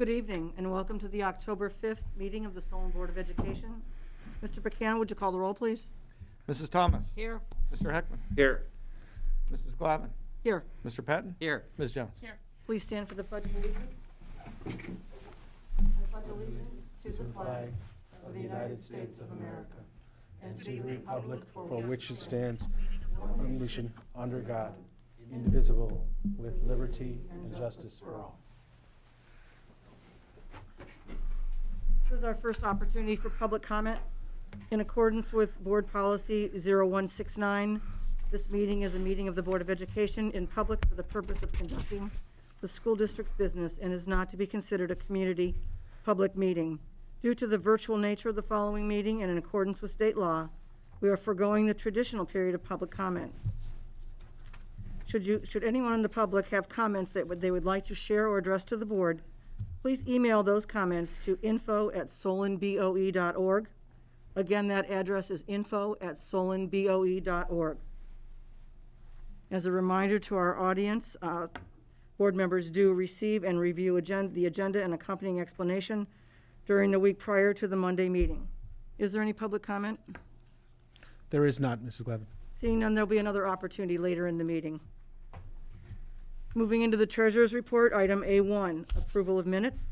Good evening, and welcome to the October 5th meeting of the Solon Board of Education. Mr. Buchanan, would you call the roll, please? Mrs. Thomas. Here. Mr. Heckman. Here. Mrs. Glavin. Here. Mr. Patton. Here. Ms. Jones. Here. Please stand for the Pledge of Allegiance. I pledge allegiance to the flag of the United States of America and to the republic for which it stands, one nation, under God, indivisible, with liberty and justice for all. This is our first opportunity for public comment. In accordance with Board Policy 0169, this meeting is a meeting of the Board of Education in public for the purpose of conducting the school district's business and is not to be considered a community public meeting. Due to the virtual nature of the following meeting and in accordance with state law, we are foregoing the traditional period of public comment. Should anyone in the public have comments that they would like to share or address to the board, please email those comments to info@solonboe.org. Again, that address is info@solonboe.org. As a reminder to our audience, board members do receive and review the agenda and accompanying explanation during the week prior to the Monday meeting. Is there any public comment? There is not, Mrs. Glavin. Seeing none, there'll be another opportunity later in the meeting. Moving into the treasurer's report, item A1, approval of minutes.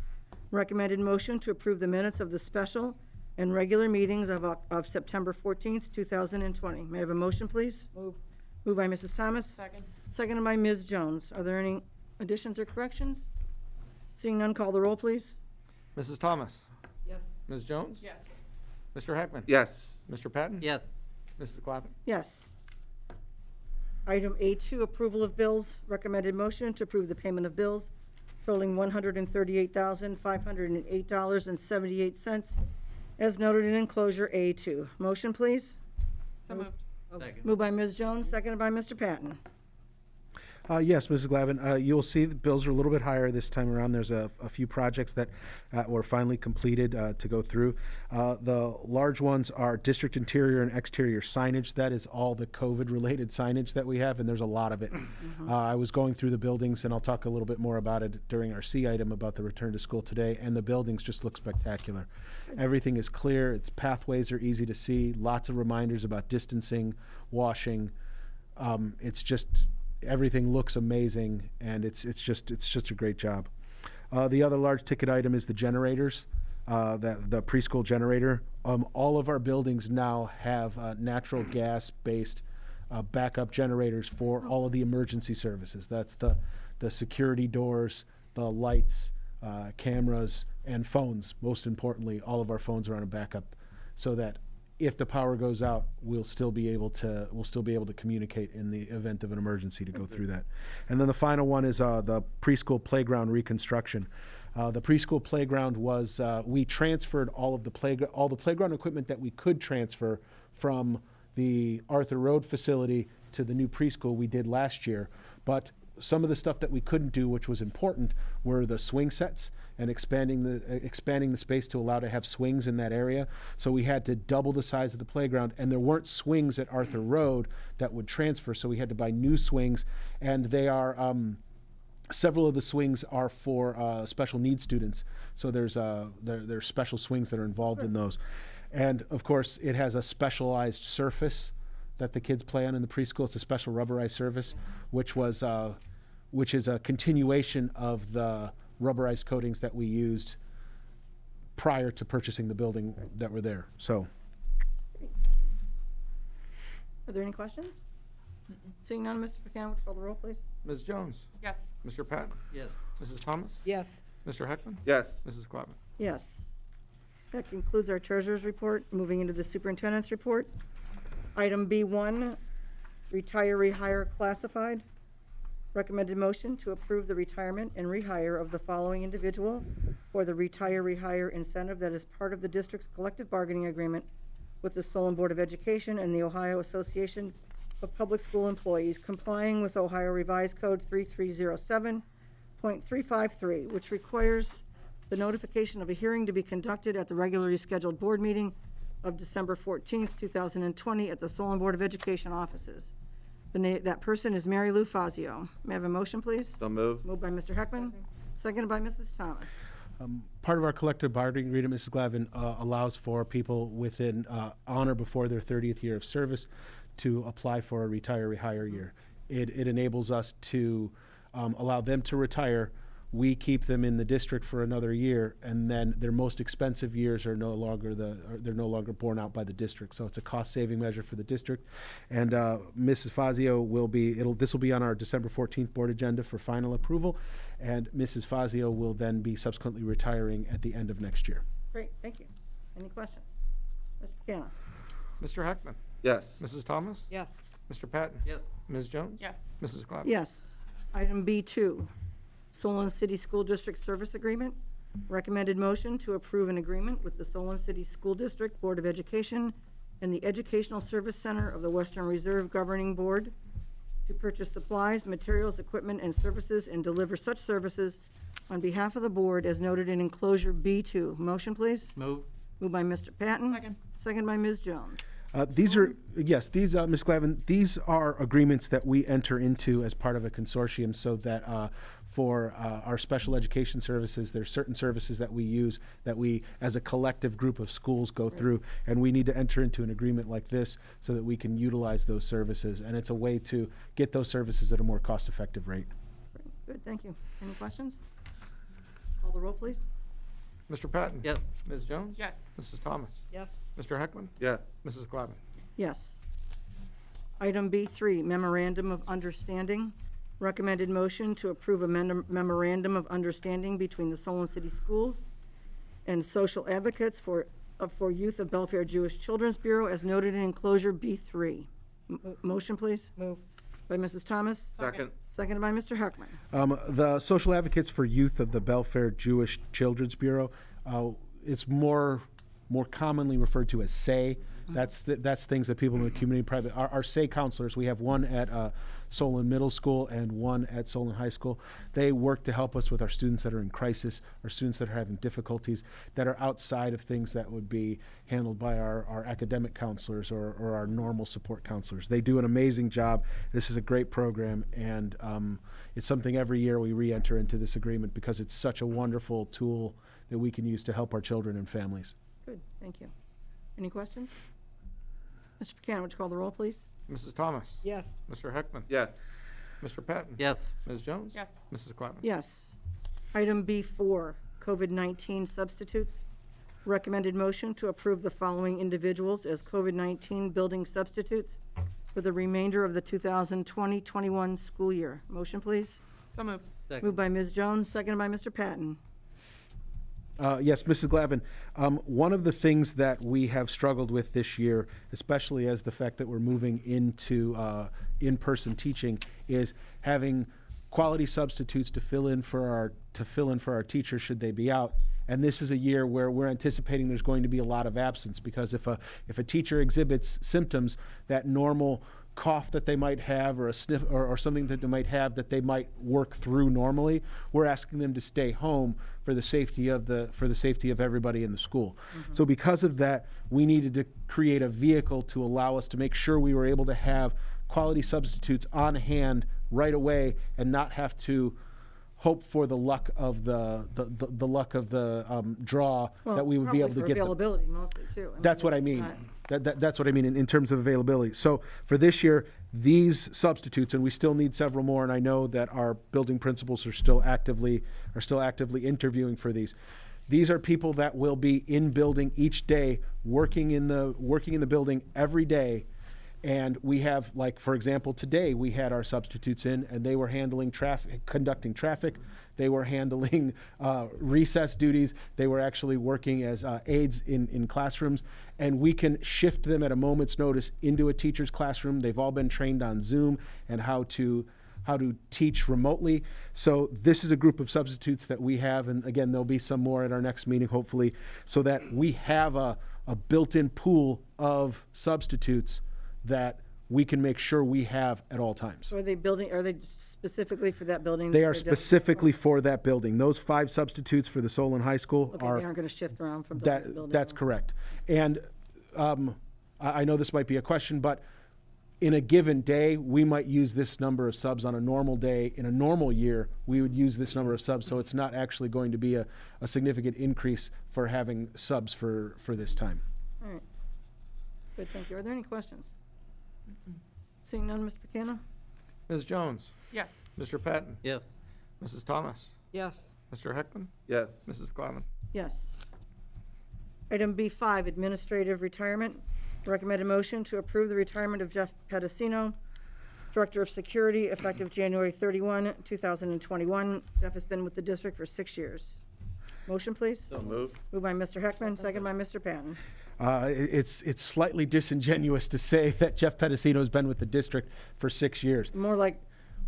Recommended motion to approve the minutes of the special and regular meetings of September 14th, 2020. May I have a motion, please? Moved by Mrs. Thomas. Second. Seconded by Ms. Jones. Are there any additions or corrections? Seeing none, call the roll, please. Mrs. Thomas. Yes. Ms. Jones. Yes. Mr. Heckman. Yes. Mr. Patton. Yes. Mrs. Glavin. Yes. Item A2, approval of bills. Recommended motion to approve the payment of bills totaling $138,508.78 as noted in enclosure A2. Motion, please. So moved. Second. Moved by Ms. Jones, seconded by Mr. Patton. Yes, Mrs. Glavin, you'll see the bills are a little bit higher this time around. There's a few projects that were finally completed to go through. The large ones are district interior and exterior signage. That is all the COVID-related signage that we have, and there's a lot of it. I was going through the buildings, and I'll talk a little bit more about it during our C item about the return to school today, and the buildings just look spectacular. Everything is clear. Its pathways are easy to see. Lots of reminders about distancing, washing. It's just... Everything looks amazing, and it's just a great job. The other large ticket item is the generators, the preschool generator. All of our buildings now have natural gas-based backup generators for all of the emergency services. That's the security doors, the lights, cameras, and phones. Most importantly, all of our phones are on a backup, so that if the power goes out, we'll still be able to communicate in the event of an emergency to go through that. And then the final one is the preschool playground reconstruction. The preschool playground was we transferred all the playground equipment that we could transfer from the Arthur Road facility to the new preschool we did last year. But some of the stuff that we couldn't do, which was important, were the swing sets and expanding the space to allow to have swings in that area. So we had to double the size of the playground, and there weren't swings at Arthur Road that would transfer, so we had to buy new swings, and they are several of the swings are for special needs students. So there's special swings that are involved in those, and of course it has a specialized surface that the kids play on in the preschool. It's a special rubberized surface, which is a continuation of the rubberized coatings that we used prior to purchasing the building that were there. So, Are there any questions? Seeing none, Mr. Buchanan, would you call the roll, please? Ms. Jones. Yes. Mr. Patton. Yes. Mrs. Thomas. Yes. Mr. Heckman. Yes. Mrs. Glavin. Yes. That concludes our treasurer's report. Moving into the superintendent's report. Item B1, retire, rehire classified. Recommended motion to approve the retirement and rehire of the following individual for the retire, rehire incentive that is part of the district's collective bargaining agreement with the Solon Board of Education and the Ohio Association of Public School Employees, complying with Ohio Revised Code 3307.353, which requires the notification of a hearing to be conducted at the regularly scheduled board meeting of December 14th, 2020 at the Solon Board of Education offices. That person is Mary Lou Fazio. May I have a motion, please? So moved. Moved by Mr. Heckman, seconded by Mrs. Thomas. Part of our collective bargaining agreement, Mrs. Glavin, allows for people within on or before their 30th year of service to apply for a retire rehire year. It enables us to allow them to retire. We keep them in the district for another year, and then their most expensive years are no longer they're no longer borne out by the district. So it's a cost-saving measure for the district. And Mrs. Fazio this will be on our December 14th board agenda for final approval, and Mrs. Fazio will then be subsequently retiring at the end of next year. Great, thank you. Any questions? Mr. Buchanan? Mr. Heckman? Yes. Mrs. Thomas? Yes. Mr. Patton? Yes. Ms. Jones? Yes. Mrs. Glavin? Yes. Item B2, Solon City School District Service Agreement. Recommended motion to approve an agreement with the Solon City School District Board of Education and the Educational Service Center of the Western Reserve Governing Board to purchase supplies, materials, equipment, and services and deliver such services on behalf of the board as noted in enclosure B2. Motion, please. Move. Moved by Mr. Patton. Second. Second by Ms. Jones. These are, yes, Ms. Glavin, these are agreements that we enter into as part of a consortium so that for our special education services, there's certain services that we use that we, as a collective group of schools, go through, and we need to enter into an agreement like this so that we can utilize those services, and it's a way to get those services at a more cost-effective rate. Good, thank you. Any questions? Call the roll, please. Mr. Patton? Yes. Ms. Jones? Yes. Mrs. Thomas? Yes. Mr. Heckman? Yes. Mrs. Glavin? Yes. Item B3, Memorandum of Understanding. Recommended motion to approve a memorandum of understanding between the Solon City Schools and social advocates for Youth of Belfair Jewish Children's Bureau as noted in enclosure B3. Motion, please, Move. by Mrs. Thomas. Second. Seconded by Mr. Heckman. The Social Advocates for Youth of the Belfair Jewish Children's Bureau, it's more commonly referred to as SAY. That's things that people in the community private, our SAY counselors, we have one at Solon Middle School and one at Solon High School. They work to help us with our students that are in crisis, our students that are having difficulties, that are outside of things that would be handled by our academic counselors or our normal support counselors. They do an amazing job. This is a great program, and it's something every year we re-enter into this agreement because it's such a wonderful tool that we can use to help our children and families. Good, thank you. Any questions? Mr. Buchanan, would you call the roll, please? Mrs. Thomas? Yes. Mr. Heckman? Yes. Mr. Patton? Yes. Ms. Jones? Yes. Mrs. Glavin? Yes. Item B4, COVID-19 substitutes. Recommended motion to approve the following individuals as COVID-19 building substitutes for the remainder of the 2020-21 school year. Motion, please. So moved. Moved by Ms. Jones, seconded by Mr. Patton. Yes, Mrs. Glavin, one of the things that we have struggled with this year, especially as the fact that we're moving into in-person teaching, is having quality substitutes to fill in for our teachers should they be out. And this is a year where we're anticipating there's going to be a lot of absence because if a teacher exhibits symptoms, that normal cough that they might have or a sniff or something that they might have that they might work through normally, we're asking them to stay home for the safety of everybody in the school. So because of that, we needed to create a vehicle to allow us to make sure we were able to have quality substitutes on hand right away and not have to hope for the luck of the draw that we would be able to get them. Availability mostly, too. That's what I it's mean. not- That's what I mean in terms of availability. So for this year, these substitutes, and we still need several more, and I know that our building principals are still actively interviewing for these. These are people that will be in building each day, working in the building every day. And we have, like, for example, today we had our substitutes in, and they were handling traffic, conducting traffic. They were handling recess duties. They were actually working as aides in classrooms. And we can shift them at a moment's notice into a teacher's classroom. They've all been trained on Zoom and how to teach remotely. So this is a group of substitutes that we have. And again, there'll be some more at our next meeting, hopefully, so that we have a built-in pool of substitutes that we can make sure we have at all times. So are they specifically for that building? They are They're just- specifically for that building. Those 5 substitutes for the Solon High School Okay, they are, aren't going to shift around from building to building. that's correct. And I know this might be a question, but in a given day, we might use this number of subs on a normal day. In a normal year, we would use this number of subs, so it's not actually going to be a significant increase for having subs for this time. All right. Good, thank you. Are there any questions? Seeing none, Mr. Buchanan? Ms. Jones? Yes. Mr. Patton? Yes. Mrs. Thomas? Yes. Mr. Heckman? Yes. Mrs. Glavin? Yes. Item B5, administrative retirement. Recommended motion to approve the retirement of Jeff Pedicino, Director of Security, effective January 31, 2021. Jeff has been with the district for 6 years. Motion, please. So moved. Moved by Mr. Heckman, second by Mr. Patton. It's slightly disingenuous to say that Jeff Pedicino has been with the district for 6 years. More like,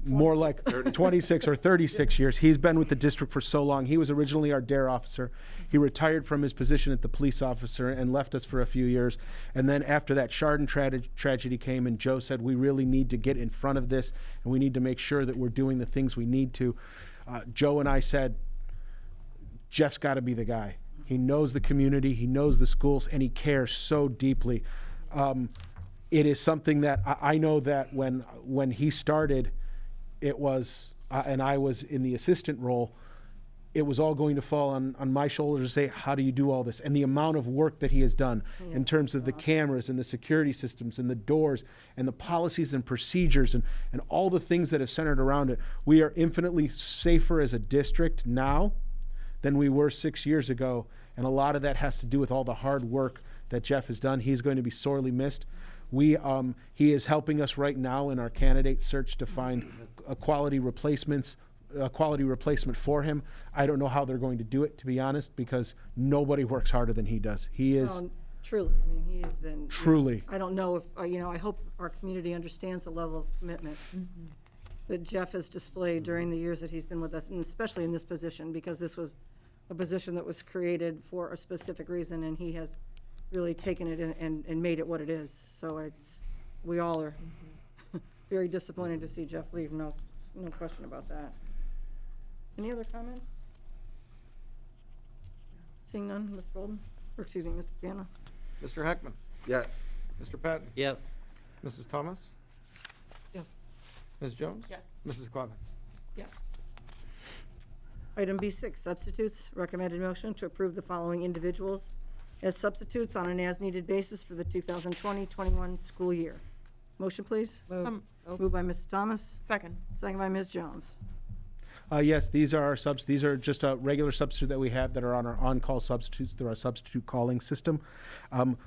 More like 26 or 36 years. He's been with the district for so long. He was originally our DARE officer. He retired from his position at the police officer and left us for a few years. And then after that Chardon tragedy came, and Joe said, we really need to get in front of this, and we need to make sure that we're doing the things we need to. Joe and I said, Jeff's got to be the guy. He knows the community, he knows the schools, and he cares so deeply. It is something that I know that when he started, it was, and I was in the assistant role, it was all going to fall on my shoulders to say, how do you do all this? And the amount of work that he has done in terms of the cameras and the security systems and the doors and the policies and procedures and all the things that have centered around it. We are infinitely safer as a district now than we were 6 years ago. And a lot of that has to do with all the hard work that Jeff has done. He's going to be sorely missed. He is helping us right now in our candidate search to find a quality replacement for him. I don't know how they're going to do it, to be honest, because nobody works harder than he does. He is truly, I mean, he has been. truly. I don't know if, I hope our community understands the level of commitment that Jeff has displayed during the years that he's been with us, and especially in this position, because this was a position that was created for a specific reason, and he has really taken it and made it what it is. So we all are very disappointed to see Jeff leave, no question about that. Any other comments? Seeing none, Mr. Bolden, or excuse me, Mr. Buchanan? Mr. Heckman? Yes. Mr. Patton? Yes. Mrs. Thomas? Yes. Ms. Jones? Yes. Mrs. Glavin? Yes. Item B6, substitutes. Recommended motion to approve the following individuals as substitutes on an as-needed basis for the 2020-21 school year. Motion, please. Moved by Mrs. Thomas, Second. second by Ms. Jones. Yes, these are our subs. These are just a regular substitute that we have that are on our on-call substitutes through our substitute calling system.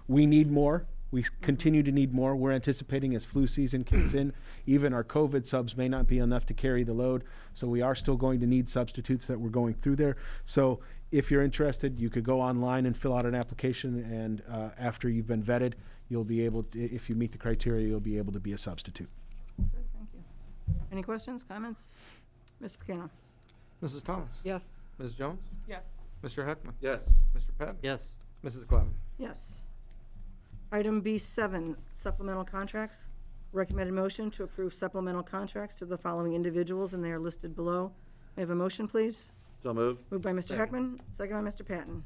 We need more. We continue to need more. We're anticipating as flu season kicks in, even our COVID subs may not be enough to carry the load. So we are still going to need substitutes that we're going through there. So if you're interested, you could go online and fill out an application, and after you've been vetted, you'll be able to, if you meet the criteria, you'll be able to be a substitute. Good, thank you. Any questions, comments? Mr. Buchanan? Mrs. Thomas? Yes. Ms. Jones? Yes. Mr. Heckman? Yes. Mr. Patton? Yes. Mrs. Glavin? Yes. Item B7, supplemental contracts. Recommended motion to approve supplemental contracts to the following individuals, and they are listed below. May I have a motion, please? So moved. Moved by Mr. Second. Heckman, second by Mr. Patton.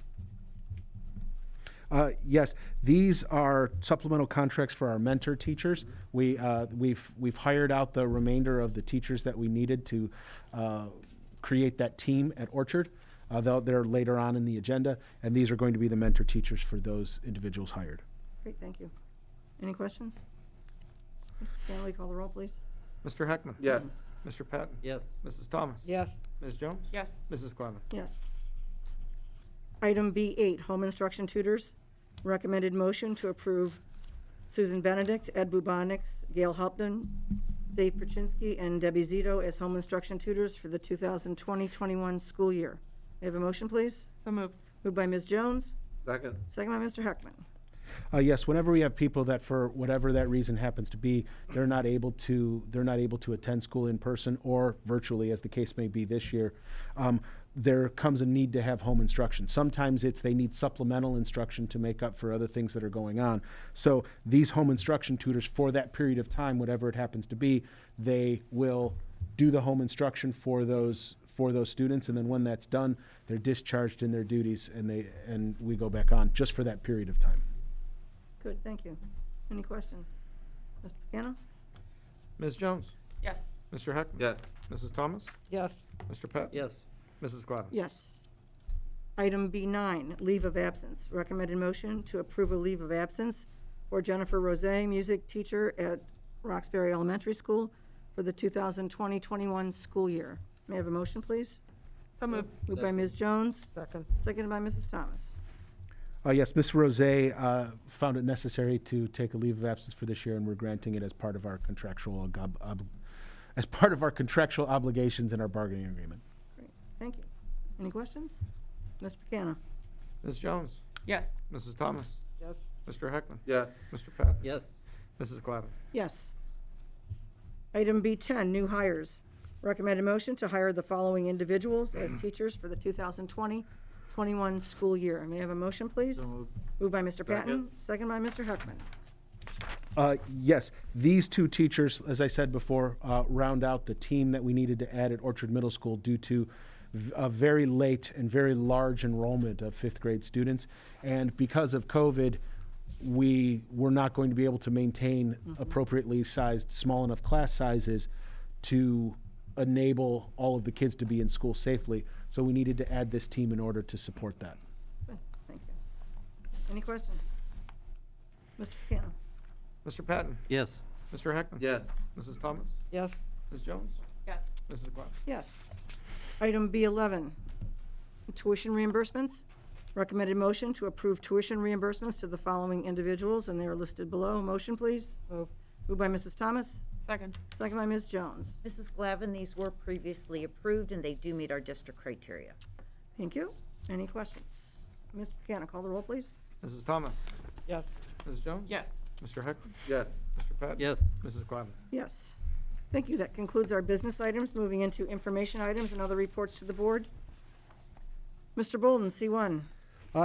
Yes, these are supplemental contracts for our mentor teachers. We've hired out the remainder of the teachers that we needed to create that team at Orchard. They're later on in the agenda, and these are going to be the mentor teachers for those individuals hired. Great, thank you. Any questions? Mr. Buchanan, will you call the roll, please? Mr. Heckman? Yes. Mr. Patton? Yes. Mrs. Thomas? Yes. Ms. Jones? Yes. Mrs. Glavin? Yes. Item B8, home instruction tutors. Recommended motion to approve Susan Benedict, Ed Bubonics, Gail Hopton, Dave Perchinsky, and Debbie Zito as home instruction tutors for the 2020-21 school year. May I have a motion, please? So moved. Moved by Ms. Jones, Second. second by Mr. Heckman. Yes, whenever we have people that, for whatever that reason happens to be, they're not able to attend school in person or virtually, as the case may be this year, there comes a need to have home instruction. Sometimes they need supplemental instruction to make up for other things that are going on. So these home instruction tutors, for that period of time, whatever it happens to be, they will do the home instruction for those students, and then when that's done, they're discharged in their duties, and we go back on just for that period of time. Good, thank you. Any questions? Mr. Buchanan? Ms. Jones? Yes. Mr. Heckman? Yes. Mrs. Thomas? Yes. Mr. Patton? Yes. Mrs. Glavin? Yes. Item B9, leave of absence. Recommended motion to approve a leave of absence for Jennifer Rose, music teacher at Roxbury Elementary School for the 2020-21 school year. May I have a motion, please? So moved. Moved by Ms. Jones, Second. seconded by Mrs. Thomas. Yes, Ms. Rose found it necessary to take a leave of absence for this year, and we're granting it as part of our contractual obligations in our bargaining agreement. Great, thank you. Any questions? Mr. Buchanan? Ms. Jones? Yes. Mrs. Thomas? Yes. Mr. Heckman? Yes. Mr. Patton? Yes. Mrs. Glavin? Yes. Item B10, new hires. Recommended motion to hire the following individuals as teachers for the 2020-21 school year. May I have a motion, please? Moved by Mr. Patton, second by Mr. Heckman. Yes, these two teachers, as I said before, round out the team that we needed to add at Orchard Middle School due to a very late and very large enrollment of fifth grade students. And because of COVID, we were not going to be able to maintain appropriately sized, small enough class sizes to enable all of the kids to be in school safely. So we needed to add this team in order to support that. Good, thank you. Any questions? Mr. Buchanan? Mr. Patton? Yes. Mr. Heckman? Yes. Mrs. Thomas? Yes. Ms. Jones? Yes. Mrs. Glavin? Yes. Item B11, tuition reimbursements. Recommended motion to approve tuition reimbursements to the following individuals, and they are listed below. Motion, please. Move. Moved by Mrs. Thomas, Second. second by Ms. Jones. Mrs. Glavin, these were previously approved, and they do meet our district criteria. Thank you. Any questions? Mr. Buchanan, call the roll, please. Mrs. Thomas? Yes. Ms. Jones? Yes. Mr. Heckman? Yes. Mr. Patton? Yes. Mrs. Glavin? Yes. Thank you. That concludes our business items. Moving into information items and other reports to the board. Mr. Bolden, C1.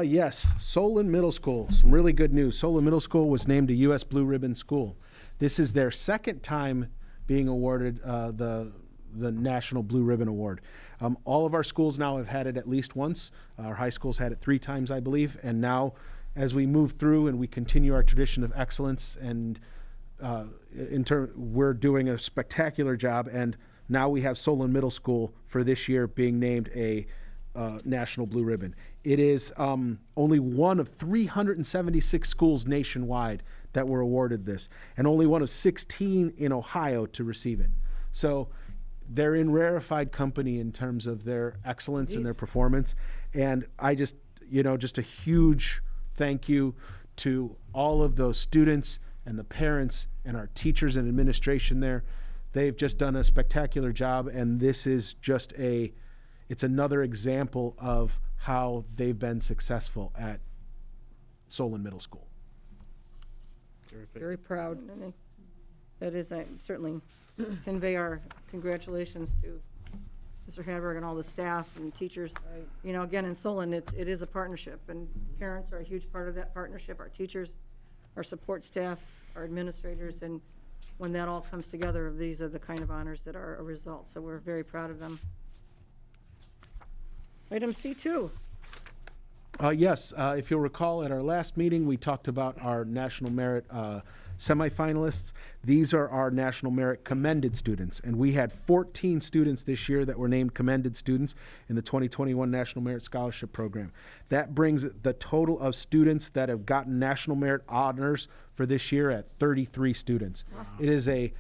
Yes, Solon Middle School. Some really good news. Solon Middle School was named a U.S. Blue Ribbon School. This is their second time being awarded the National Blue Ribbon Award. All of our schools now have had it at least once. Our high schools had it 3 times, I believe. And now, as we move through and we continue our tradition of excellence, and we're doing a spectacular job. And now we have Solon Middle School for this year being named a National Blue Ribbon. It is only one of 376 schools nationwide that were awarded this, and only one of 16 in Ohio to receive it. So they're in rarefied company in terms of their excellence and their performance. And I just a huge thank you to all of those students and the parents and our teachers and administration there. They've just done a spectacular job, and this is just it's another example of how they've been successful at Solon Middle School. Very proud. That is, I certainly convey our congratulations to Mr. Hadberg and all the staff and teachers. Again, in Solon, it is a partnership, and parents are a huge part of that partnership, our teachers, our support staff, our administrators, and when that all comes together, these are the kind of honors that are a result, so we're very proud of them. Item C2. Yes, if you'll recall, at our last meeting, we talked about our National Merit semifinalists. These are our National Merit commended students, and we had 14 students this year that were named commended students in the 2021 National Merit Scholarship Program. That brings the total of students that have gotten National Merit honors for this year at 33 students. Awesome. It is a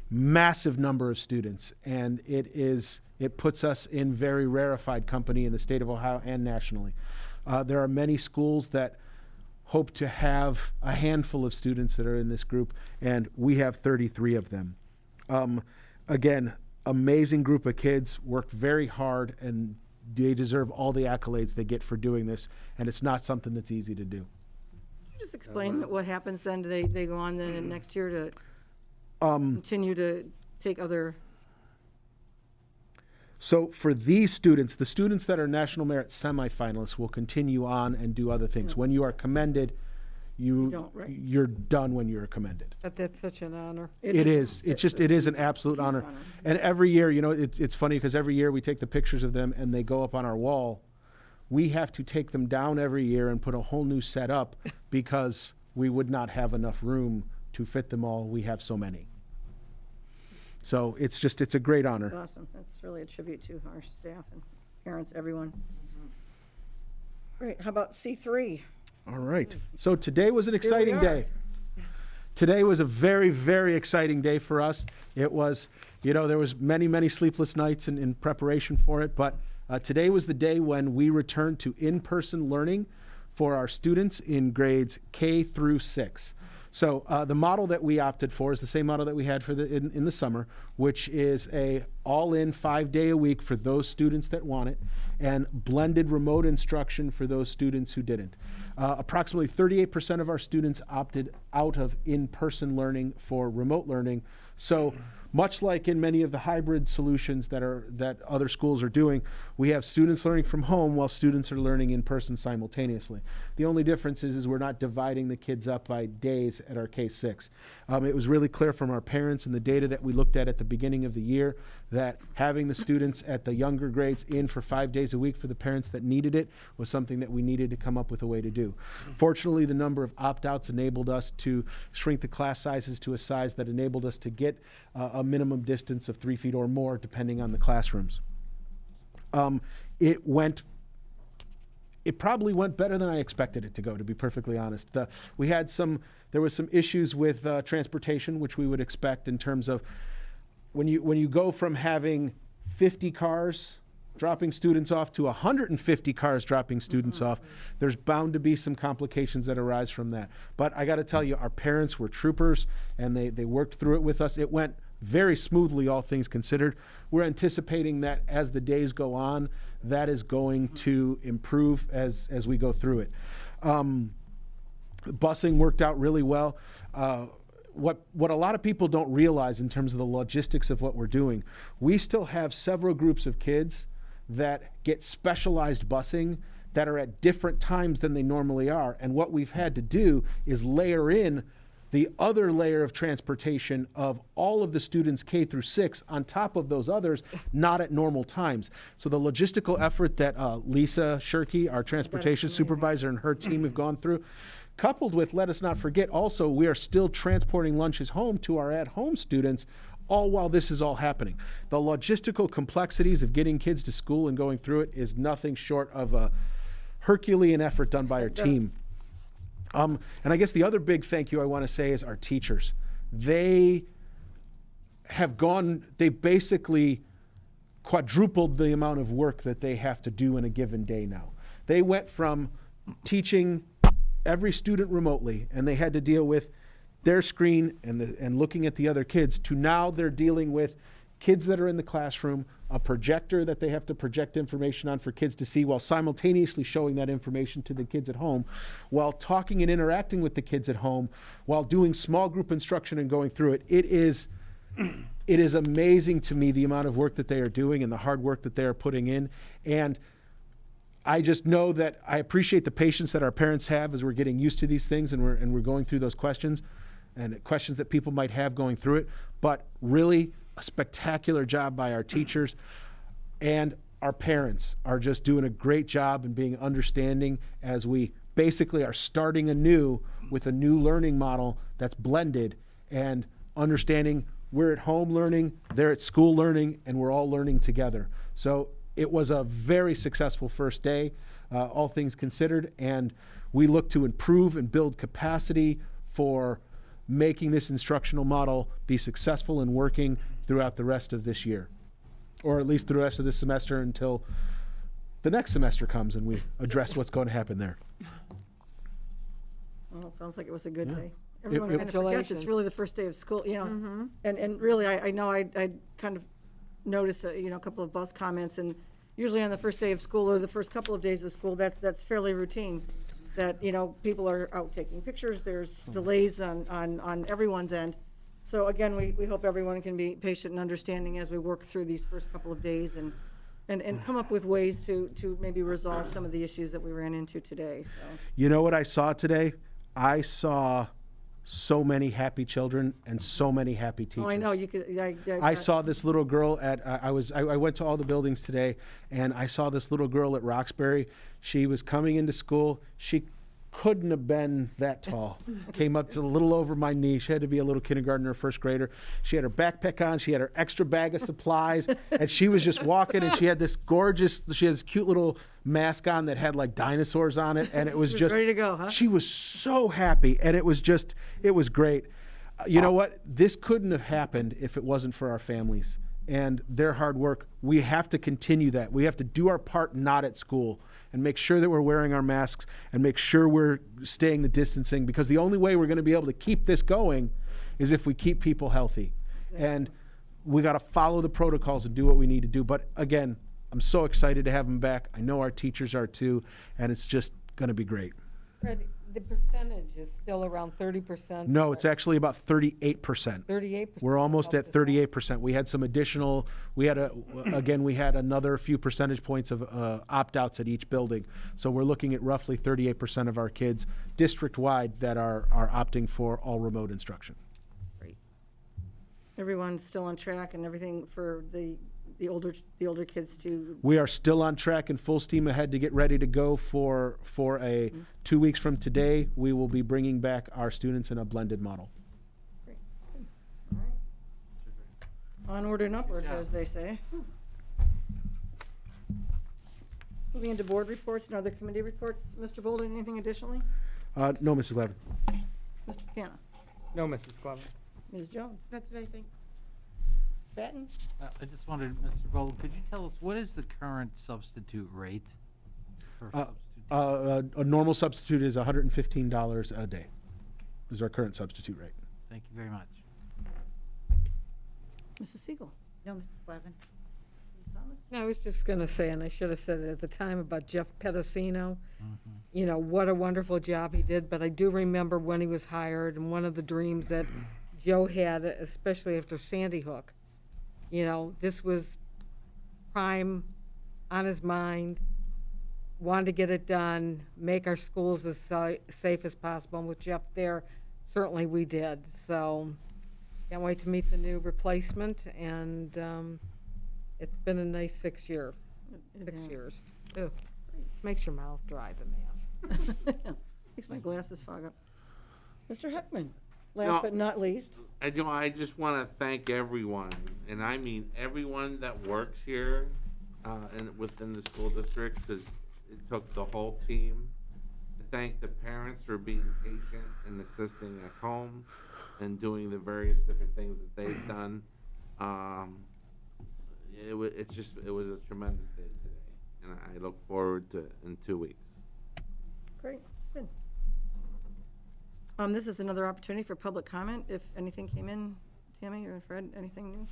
massive number of students, and it puts us in very rarefied company in the state of Ohio and nationally. There are many schools that hope to have a handful of students that are in this group, and we have 33 of them. Again, amazing group of kids, worked very hard, and they deserve all the accolades they get for doing this, and it's not something that's easy to do. Can you just explain what happens then? Do they go on then next year to continue to take other... So for these students, the students that are National Merit semifinalists will continue on and do other things. When you are commended, you're done when you're commended. But that's such an honor. It is. It is an absolute honor. And every year, it's funny because every year we take the pictures of them and they go up on our wall. We have to take them down every year and put a whole new set up because we would not have enough room to fit them all. We have so many. So it's a great honor. That's awesome. That's really a tribute to our staff and parents, everyone. Great. How about C3? All right. So today was an exciting are. day. Today was a very, very exciting day for us. It was, there was many, many sleepless nights in preparation for it, but today was the day when we returned to in-person learning for our students in grades K through 6. So the model that we opted for is the same model that we had for in the summer, which is a all-in 5-day-a-week for those students that want it, and blended remote instruction for those students who didn't. Approximately 38% of our students opted out of in-person learning for remote learning. So much like in many of the hybrid solutions that other schools are doing, we have students learning from home while students are learning in person simultaneously. The only difference is we're not dividing the kids up by days at our K-6. It was really clear from our parents and the data that we looked at the beginning of the year that having the students at the younger grades in for 5 days a week for the parents that needed it was something that we needed to come up with a way to do. Fortunately, the number of opt-outs enabled us to shrink the class sizes to a size that enabled us to get a minimum distance of 3 feet or more, depending on the classrooms. It probably went better than I expected it to go, to be perfectly honest. There was some issues with transportation, which we would expect in terms of when you go from having 50 cars dropping students off to 150 cars dropping students off, there's bound to be some complications that arise from that. But I got to tell you, our parents were troopers, and they worked through it with us. It went very smoothly, all things considered. We're anticipating that as the days go on, that is going to improve as we go through it. Busing worked out really well. What a lot of people don't realize in terms of the logistics of what we're doing, we still have several groups of kids that get specialized busing that are at different times than they normally are. And what we've had to do is layer in the other layer of transportation of all of the students K through 6 on top of those others, not at normal times. So the logistical effort that Lisa Shirky, our transportation supervisor, and her team have gone through, coupled with, let us not forget, also we are still transporting lunches home to our at-home students, all while this is all happening. The logistical complexities of getting kids to school and going through it is nothing short of a Herculean effort done by our team. And I guess the other big thank you I want to say is our teachers. They basically quadrupled the amount of work that they have to do in a given day now. They went from teaching every student remotely, and they had to deal with their screen and looking at the other kids, to now they're dealing with kids that are in the classroom, a projector that they have to project information on for kids to see while simultaneously showing that information to the kids at home, while talking and interacting with the kids at home, while doing small group instruction and going through it. It is amazing to me the amount of work that they are doing and the hard work that they are putting in. And I just know that I appreciate the patience that our parents have as we're getting used to these things and we're going through those questions and questions that people might have going through it. But really, a spectacular job by our teachers, and our parents are just doing a great job and being understanding as we basically are starting anew with a new learning model that's blended and understanding we're at home learning, they're at school learning, and we're all learning together. So it was a very successful first day, all things considered, and we look to improve and build capacity for making this instructional model be successful and working throughout the rest of this year, or at least through the rest of this semester until the next semester comes and we address what's going to happen there. Well, it sounds like it was a good day. it- Everyone kind of forgets it's Congratulations. really the first day of school, and really, I know I kind of noticed, a couple of bus comments, and usually on the first day of school or the first couple of days of school, that's fairly routine. That, people are out taking pictures, there's delays on everyone's end. So again, we hope everyone can be patient and understanding as we work through these first couple of days and come up with ways to maybe resolve some of the issues that we ran into today, so. You know what I saw today? I saw so many happy children and so many happy teachers. Oh, I know, you could, I saw this little girl I went to all the buildings today, and I saw this little girl at Roxbury. She was coming into school. She couldn't have been that tall. Came up to a little over my knee. She had to be a little kindergartner or first grader. She had her backpack on. She had her extra bag of supplies, and she was just walking. And she had this cute little mask on that had like dinosaurs on it, and it was just ready to go, huh? She was so happy, and it was great. You know what? This couldn't have happened if it wasn't for our families and their hard work. We have to continue that. We have to do our part not at school and make sure that we're wearing our masks and make sure we're staying the distancing, because the only way we're going to be able to keep this going is if we keep people healthy. And we got to follow the protocols and do what we need to do. But again, I'm so excited to have them back. I know our teachers are too, and it's just going to be great. Fred, the percentage is still around 30%. No, it's actually about 38%. 38%. We're almost at 38%. We had some additional, we had another few percentage points of opt-outs at each building. So we're looking at roughly 38% of our kids district-wide that are opting for all remote instruction. Great. Everyone's still on track and everything for the older kids to, We are still on track and full steam ahead to get ready to go for a 2 weeks from today. We will be bringing back our students in a blended model. onward and upward, as they say. Moving into board reports and other committee reports. Mr. Bolden, anything additionally? No, Mrs. Levin. Mr. Buchanan? No, Mrs. Clevin. Ms. Jones? Not today, thanks. Batten? I just wondered, Mr. Gold, could you tell us what is the current substitute rate for substitute? A normal substitute is $115 a day, is our current substitute rate. Thank you very much. Mrs. Siegel? No, Mrs. Levin. Mrs. Thomas? No, I was just going to say, and I should have said it at the time, about Jeff Pedicino. You know, what a wonderful job he did, but I do remember when he was hired, and one of the dreams that Joe had, especially after Sandy Hook, you know, this was prime on his mind, wanted to get it done, make our schools as safe as possible, and with Jeff there, certainly we did. So can't wait to meet the new replacement, and it's been a nice 6 years. Ugh. Makes your mouth dry, the mask. Makes my glasses fog up. Mr. Heckman, last No. but not least. I just want to thank everyone, and I mean everyone that works here and within the school district, because it took the whole team. To thank the parents for being patient and assisting at home and doing the various different things that they've done. It was a tremendous day today, and I look forward to it in 2 weeks. Great, good. This is another opportunity for public comment. If anything came in, Tammy or Fred, anything new?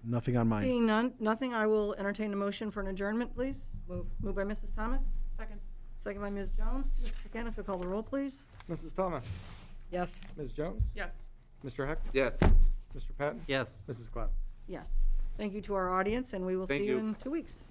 Nothing on mine. Seeing none, nothing, I will entertain a motion for an adjournment, please. Move. Moved by Mrs. Thomas, Second. second by Ms. Jones. Mr. Buchanan, if you'll call the roll, please. Mrs. Thomas? Yes. Ms. Jones? Yes. Mr. Heck? Yes. Mr. Patton? Yes. Mrs. Clevin. Yes. Thank you to our audience, and we will Thank see you you. in 2 weeks.